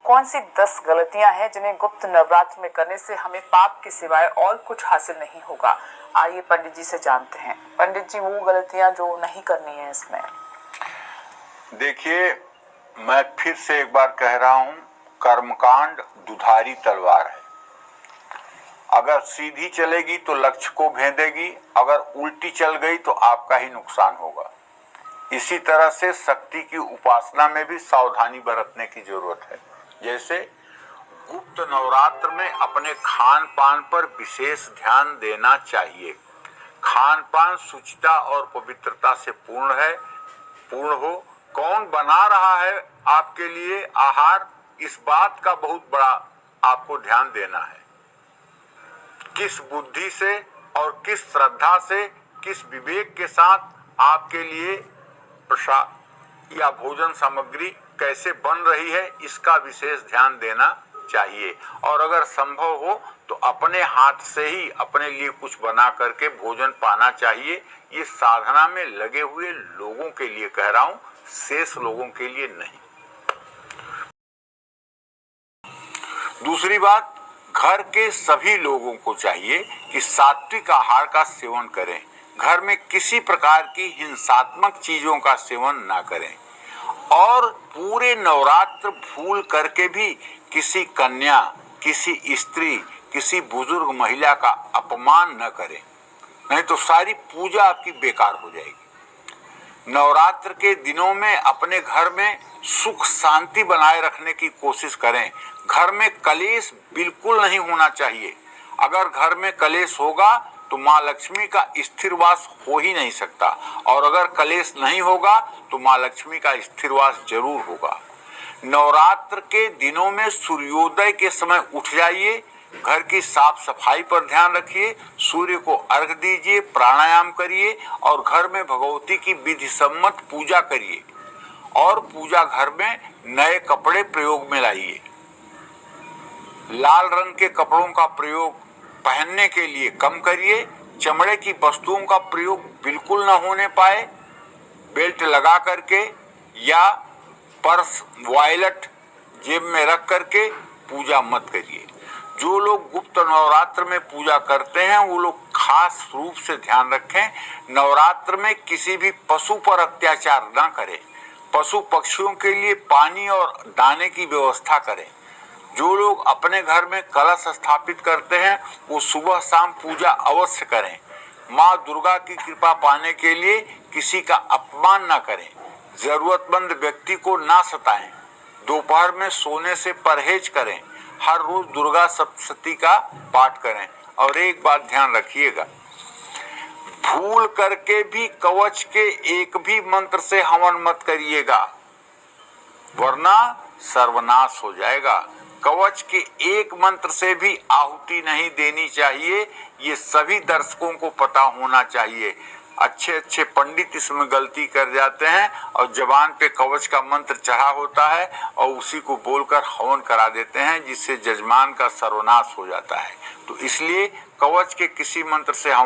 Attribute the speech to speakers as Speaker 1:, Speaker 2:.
Speaker 1: कौन सी 10 गलतियां हैं जिन्हें गुप्त नवरात्र में करने से हमें पाप के सिवाय और कुछ हासिल नहीं होगा? आइए पंडित जी से जानते हैं। पंडित जी, वो गलतियां जो नहीं करनी है इसमें।
Speaker 2: देखिए, मैं फिर से एक बार कह रहा हूं, कर्मकांड दुधारी तलवार है। अगर सीधी चलेगी तो लक्ष्य को भेदेगी, अगर उल्टी चल गई तो आपका ही नुकसान होगा। इसी तरह से शक्ति की उपासना में भी सावधानी बरतने की जरूरत है। जैसे गुप्त नवरात्र में अपने खान पान पर विशेष ध्यान देना चाहिए। खान पान शुचिता और पवित्रता से पूर्ण हो। कौन बना रहा है आपके लिए आहार, इस बात का बहुत बड़ा आपको ध्यान देना है। किस बुद्धि से और किस श्रद्धा से, किस विवेक के साथ आपके लिए प्रसाद या भोजन सामग्री कैसे बन रही है, इसका विशेष ध्यान देना चाहिए। और अगर संभव हो तो अपने हाथ से ही अपने लिए कुछ बना करके भोजन पाना चाहिए। ये साधना में लगे हुए लोगों के लिए कह रहा हूं, शेष लोगों के लिए नहीं। दूसरी बात, घर के सभी लोगों को चाहिए कि सात्विक आहार का सेवन करें। घर में किसी प्रकार की हिंसात्मक चीजों का सेवन ना करें और पूरे नवरात्र भूल करके भी किसी कन्या, किसी स्त्री, किसी बुजुर्ग महिला का अपमान न करें, नहीं तो सारी पूजा आपकी बेकार हो जाएगी। नवरात्र के दिनों में अपने घर में सुख शांति बनाए रखने की कोशिश करें। घर में कलेश बिल्कुल नहीं होना चाहिए। अगर घर में कलेश होगा तो माँ लक्ष्मी का स्थिरवास हो ही नहीं सकता, और अगर कलेश नहीं होगा तो माँ लक्ष्मी का स्थिरवास जरूर होगा। नवरात्र के दिनों में सूर्योदय के समय उठ जाइए, घर की साफ सफाई पर ध्यान रखिए, सूर्य को अर्घ दीजिए, प्राणायाम करिए और घर में भगवती की विधि सम्मत पूजा करिए। और पूजा घर में नए कपड़े प्रयोग में लाइए। लाल रंग के कपड़ों का प्रयोग पहनने के लिए कम करिए। चमड़े की वस्तुओं का प्रयोग बिल्कुल न होने पाए। बेल्ट लगा करके या पर्स, वॉलेट जेब में रख करके पूजा मत करिए। जो लोग गुप्त नवरात्र में पूजा करते हैं वो लोग खास रूप से ध्यान रखें, नवरात्र में किसी भी पशु पर अत्याचार न करें। पशु पक्षियों के लिए पानी और दाने की व्यवस्था करें। जो लोग अपने घर में कलश स्थापित करते हैं वो सुबह शाम पूजा अवश्य करें। माँ दुर्गा की कृपा पाने के लिए किसी का अपमान न करें। जरूरतमंद व्यक्ति को ना सताएं। दोपहर में सोने से परहेज करें। हर रोज दुर्गा सप्तशती का पाठ करें। और एक बात ध्यान रखिएगा, भूल करके भी कवच के एक भी मंत्र से हवन मत करिएगा, वरना सर्वनाश हो जाएगा। कवच के एक मंत्र से भी आहुति नहीं देनी चाहिए, ये सभी दर्शकों को पता होना चाहिए। अच्छे अच्छे पंडित इसमें गलती कर जाते हैं और जबान पे कवच का मंत्र चढ़ा होता है और उसी को बोलकर हवन करा देते हैं, जिससे जजमान का सर्वनाश हो जाता है। तो इसलिए कवच के किसी मंत्र से हवन